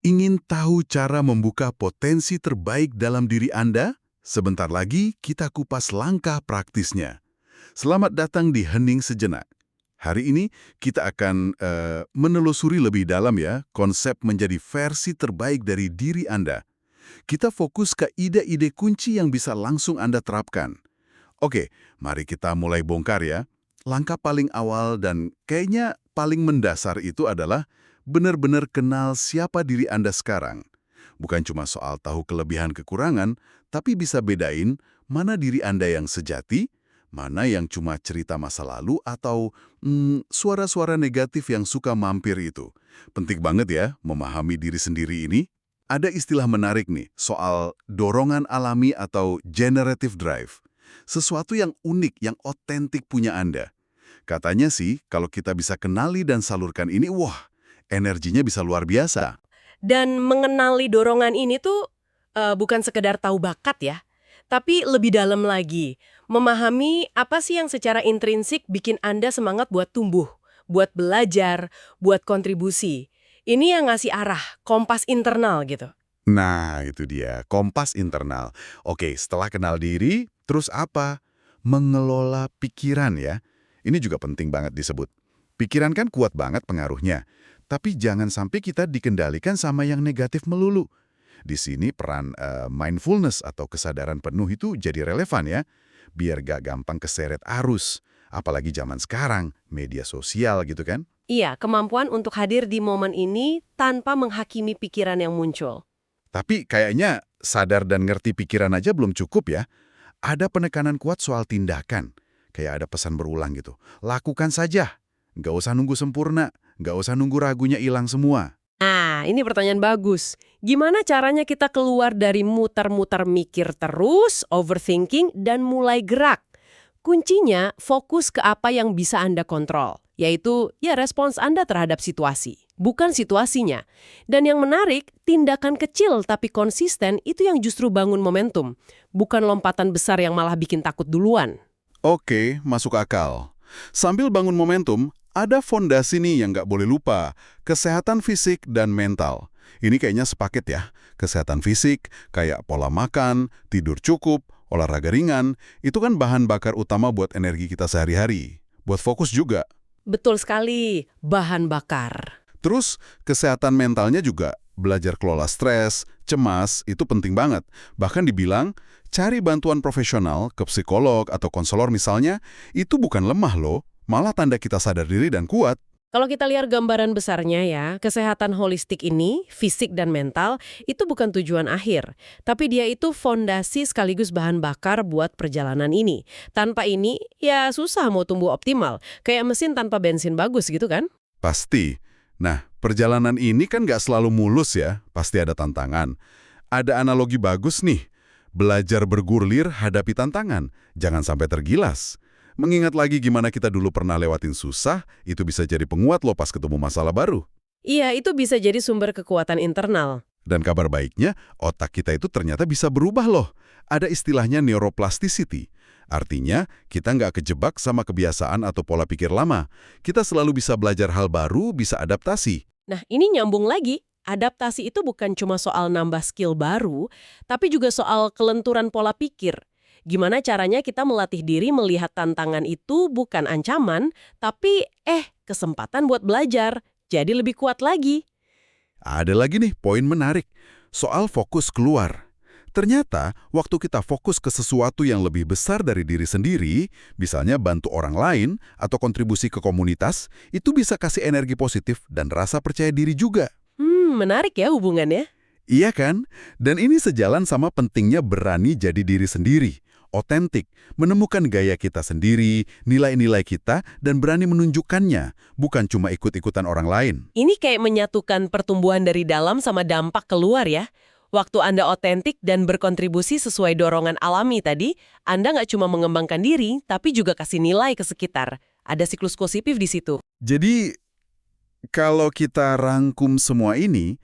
Ingin tahu cara membuka potensi terbaik dalam diri Anda? Sebentar lagi kita kupas langkah praktisnya. Selamat datang di Hening Sejenak. Hari ini kita akan menelusuri lebih dalam ya konsep menjadi versi terbaik dari diri Anda. Kita fokus ke ide-ide kunci yang bisa langsung Anda terapkan. Oke, mari kita mulai bongkar ya. Langkah paling awal dan kayaknya paling mendasar itu adalah benar-benar kenal siapa diri Anda sekarang. Bukan cuma soal tahu kelebihan kekurangan, tapi bisa bedain mana diri Anda yang sejati, mana yang cuma cerita masa lalu atau suara-suara negatif yang suka mampir itu. Penting banget ya memahami diri sendiri ini. Ada istilah menarik nih soal dorongan alami atau generative drive. Sesuatu yang unik, yang otentik punya Anda. Katanya sih, kalau kita bisa kenali dan salurkan ini, wah, energinya bisa luar biasa. Dan mengenali dorongan ini tuh bukan sekedar tahu bakat ya, tapi lebih dalam lagi. Memahami apa sih yang secara intrinsik bikin Anda semangat buat tumbuh, buat belajar, buat kontribusi. Ini yang ngasih arah, kompas internal gitu. Nah, itu dia, kompas internal. Oke, setelah kenal diri, terus apa? Mengelola pikiran ya. Ini juga penting banget disebut. Pikiran kan kuat banget pengaruhnya. Tapi jangan sampai kita dikendalikan sama yang negatif melulu. Di sini peran mindfulness atau kesadaran penuh itu jadi relevan ya. Biar gak gampang keseret arus. Apalagi zaman sekarang, media sosial gitu kan. Iya, kemampuan untuk hadir di momen ini tanpa menghakimi pikiran yang muncul. Tapi kayaknya sadar dan ngerti pikiran aja belum cukup ya. Ada penekanan kuat soal tindakan. Kayak ada pesan berulang gitu. Lakukan saja. Nggak usah nunggu sempurna. Nggak usah nunggu ragunya hilang semua. Nah, ini pertanyaan bagus. Gimana caranya kita keluar dari muter-muter mikir terus, overthinking, dan mulai gerak? Kuncinya fokus ke apa yang bisa Anda kontrol, yaitu ya respons Anda terhadap situasi, bukan situasinya. Dan yang menarik, tindakan kecil tapi konsisten itu yang justru bangun momentum, bukan lompatan besar yang malah bikin takut duluan. Oke, masuk akal. Sambil bangun momentum, ada fondasi nih yang nggak boleh lupa. Kesehatan fisik dan mental. Ini kayaknya sepaket ya. Kesehatan fisik, kayak pola makan, tidur cukup, olahraga ringan, itu kan bahan bakar utama buat energi kita sehari-hari. Buat fokus juga. Betul sekali, bahan bakar. Terus, kesehatan mentalnya juga. Belajar kelola stres, cemas, itu penting banget. Bahkan dibilang, cari bantuan profesional ke psikolog atau konselor misalnya, itu bukan lemah loh, malah tanda kita sadar diri dan kuat. Kalau kita lihat gambaran besarnya ya, kesehatan holistik ini, fisik dan mental, itu bukan tujuan akhir. Tapi dia itu fondasi sekaligus bahan bakar buat perjalanan ini. Tanpa ini, ya susah mau tumbuh optimal. Kayak mesin tanpa bensin bagus gitu kan? Pasti. Nah, perjalanan ini kan nggak selalu mulus ya, pasti ada tantangan. Ada analogi bagus nih, belajar bergulir hadapi tantangan, jangan sampai tergilas. Mengingat lagi gimana kita dulu pernah lewatin susah, itu bisa jadi penguat loh pas ketemu masalah baru. Iya, itu bisa jadi sumber kekuatan internal. Dan kabar baiknya, otak kita itu ternyata bisa berubah loh. Ada istilahnya neuroplasticity. Artinya, kita nggak kejebak sama kebiasaan atau pola pikir lama. Kita selalu bisa belajar hal baru, bisa adaptasi. Nah, ini nyambung lagi. Adaptasi itu bukan cuma soal nambah skill baru, tapi juga soal kelenturan pola pikir. Gimana caranya kita melatih diri melihat tantangan itu bukan ancaman, tapi kesempatan buat belajar, jadi lebih kuat lagi. Ada lagi nih poin menarik, soal fokus keluar. Ternyata, waktu kita fokus ke sesuatu yang lebih besar dari diri sendiri, misalnya bantu orang lain atau kontribusi ke komunitas, itu bisa kasih energi positif dan rasa percaya diri juga. Menarik ya hubungannya. Iya kan? Dan ini sejalan sama pentingnya berani jadi diri sendiri, otentik, menemukan gaya kita sendiri, nilai-nilai kita, dan berani menunjukkannya, bukan cuma ikut-ikutan orang lain. Ini kayak menyatukan pertumbuhan dari dalam sama dampak keluar ya. Waktu Anda otentik dan berkontribusi sesuai dorongan alami tadi, Anda nggak cuma mengembangkan diri, tapi juga kasih nilai ke sekitar. Ada siklus positif di situ. Jadi, kalau kita rangkum semua ini,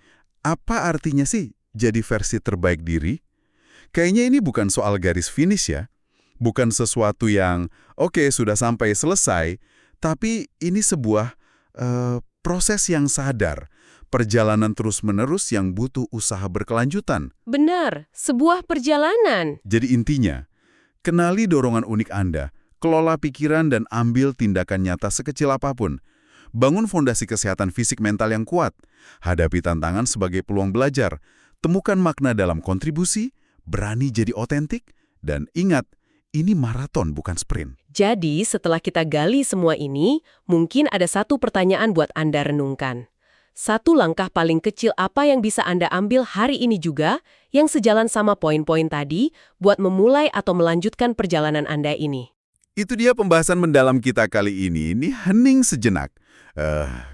apa artinya sih jadi versi terbaik diri? Kayaknya ini bukan soal garis finish ya. Bukan sesuatu yang, oke, sudah sampai selesai, tapi ini sebuah proses yang sadar, perjalanan terus-menerus yang butuh usaha berkelanjutan. Benar, sebuah perjalanan. Jadi intinya, kenali dorongan unik Anda, kelola pikiran dan ambil tindakan nyata sekecil apapun. Bangun fondasi kesehatan fisik mental yang kuat, hadapi tantangan sebagai peluang belajar, temukan makna dalam kontribusi, berani jadi otentik, dan ingat, ini maraton bukan sprint. Jadi, setelah kita gali semua ini, mungkin ada satu pertanyaan buat Anda renungkan. Satu langkah paling kecil apa yang bisa Anda ambil hari ini juga, yang sejalan sama poin-poin tadi, buat memulai atau melanjutkan perjalanan Anda ini. Itu dia pembahasan mendalam kita kali ini. Ini hening sejenak.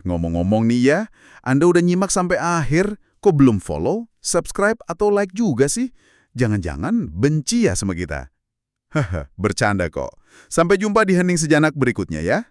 Ngomong-ngomong nih ya, Anda udah nyimak sampai akhir, kok belum follow, subscribe, atau like juga sih? Jangan-jangan benci ya sama kita? Haha, bercanda kok. Sampai jumpa di hening sejenak berikutnya ya.